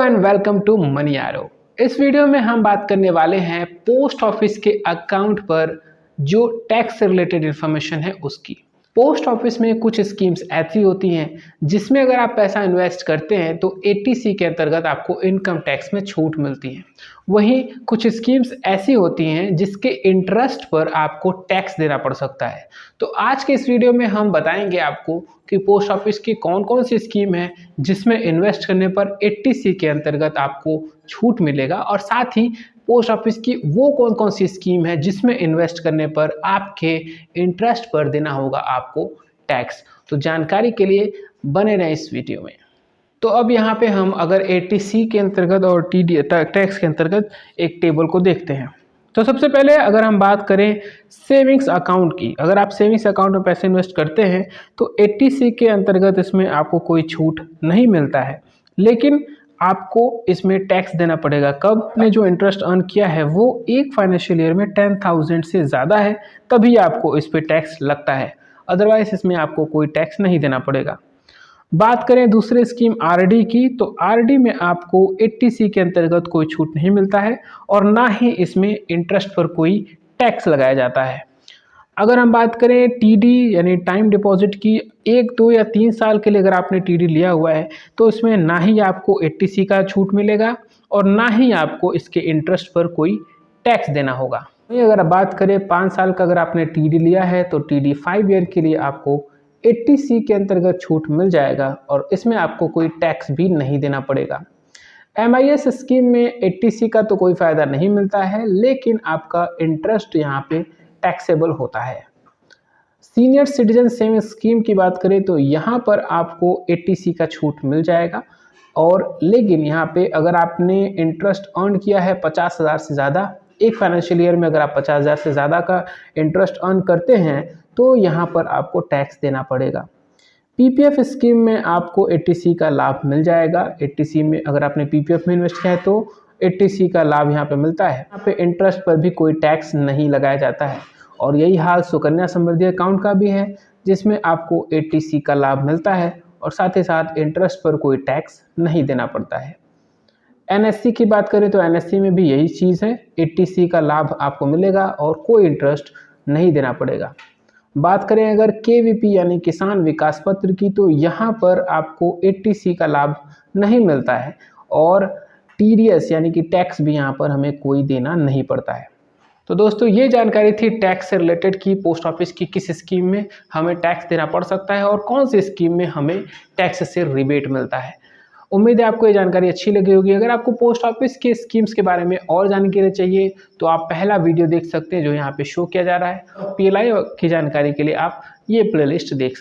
And welcome to money arrow. इस video में हम बात करने वाले हैं पोस्ट ऑफिस के अकाउंट पर जो टैक्स से रिलेटेड इन्फॉर्मेशन है उसकी। पोस्ट ऑफिस में कुछ स्कीम्स ऐसी होती हैं जिसमें अगर आप पैसा इन्वेस्ट करते हैं तो 80C के अंतर्गत आपको इनकम टैक्स में छूट मिलती है। वहीं कुछ स्कीम्स ऐसी होती हैं जिसके इंटरेस्ट पर आपको टैक्स देना पड़ सकता है। तो आज के इस वीडियो में हम बताएंगे आपको कि पोस्ट ऑफिस की कौन कौन सी स्कीम है जिसमें इन्वेस्ट करने पर 80C के अंतर्गत आपको छूट मिलेगा, और साथ ही पोस्ट ऑफिस की वो कौन कौन सी स्कीम है जिसमें इन्वेस्ट करने पर आपके इंटरेस्ट पर देना होगा आपको टैक्स। तो जानकारी के लिए बने रहें इस वीडियो में। तो अब यहाँ पे हम अगर 80C के अंतर्गत और TD टैक्स के अंतर्गत एक टेबल को देखते हैं। तो सबसे पहले अगर हम बात करें सेविंग्स अकाउंट की, अगर आप सेविंग्स अकाउंट में पैसे इन्वेस्ट करते हैं तो 80C के अंतर्गत इसमें आपको कोई छूट नहीं मिलता है, लेकिन आपको इसमें टैक्स देना पड़ेगा। कब? आपने जो इंटरेस्ट अर्न किया है वो एक फाइनेंशियल ईयर में 10,000 से ज़्यादा है तभी आपको इस पर टैक्स लगता है, अदरवाइज इसमें आपको कोई टैक्स नहीं देना पड़ेगा। बात करें दूसरे स्कीम RD की, तो RD में आपको 80C के अंतर्गत कोई छूट नहीं मिलता है और ना ही इसमें इंटरेस्ट पर कोई टैक्स लगाया जाता है। अगर हम बात करें TD यानी टाइम डिपॉजिट की, 1, 2 या 3 साल के लिए अगर आपने TD लिया हुआ है तो इसमें ना ही आपको 80C का छूट मिलेगा और ना ही आपको इसके इंटरेस्ट पर कोई टैक्स देना होगा। अगर बात करें 5 साल का अगर आपने TD लिया है तो TD 5 ईयर के लिए आपको 80C के अंतर्गत छूट मिल जाएगा और इसमें आपको कोई टैक्स भी नहीं देना पड़ेगा। MIS स्कीम में 80C का तो कोई फ़ायदा नहीं मिलता है, लेकिन आपका इंटरेस्ट यहाँ पे टैक्सेबल होता है। सीनियर सिटीजन सेविंग स्कीम की बात करें तो यहाँ पर आपको 80C का छूट मिल जाएगा, और लेकिन यहाँ पे अगर आपने इंटरेस्ट अर्न किया है 50,000 से ज़्यादा, एक फाइनेंशियल ईयर में अगर आप 50,000 से ज़्यादा का इंटरेस्ट अर्न करते हैं तो यहाँ पर आपको टैक्स देना पड़ेगा। PPF स्कीम में आपको 80C का लाभ मिल जाएगा। 80C में अगर आपने PPF में इन्वेस्ट किया है तो 80C का लाभ यहाँ पे मिलता है। यहाँ पे इंटरेस्ट पर भी कोई टैक्स नहीं लगाया जाता है, और यही हाल सुकन्या समृद्धि अकाउंट का भी है जिसमें आपको 80C का लाभ मिलता है और साथ ही साथ इंटरेस्ट पर कोई टैक्स नहीं देना पड़ता है। NSC की बात करें तो NSC में भी यही चीज़ है, 80C का लाभ आपको मिलेगा और कोई इंटरेस्ट नहीं देना पड़ेगा। बात करें अगर KVP यानी किसान विकास पत्र की, तो यहाँ पर आपको 80C का लाभ नहीं मिलता है और TDS यानी कि टैक्स भी यहाँ पर हमें कोई देना नहीं पड़ता है। तो दोस्तों ये जानकारी थी टैक्स से रिलेटेड की पोस्ट ऑफिस की किस स्कीम में हमें टैक्स देना पड़ सकता है और कौन सी स्कीम में हमें टैक्स से रिबेट मिलता है। उम्मीद है आपको ये जानकारी अच्छी लगी होगी। अगर आपको पोस्ट ऑफिस के स्कीम्स के बारे में और जानकारी चाहिए तो आप पहला वीडियो देख सकते हैं जो यहाँ पे शो किया जा रहा है। PLI की जानकारी के लिए आप ये प्लेलिस्ट देख सकते हैं।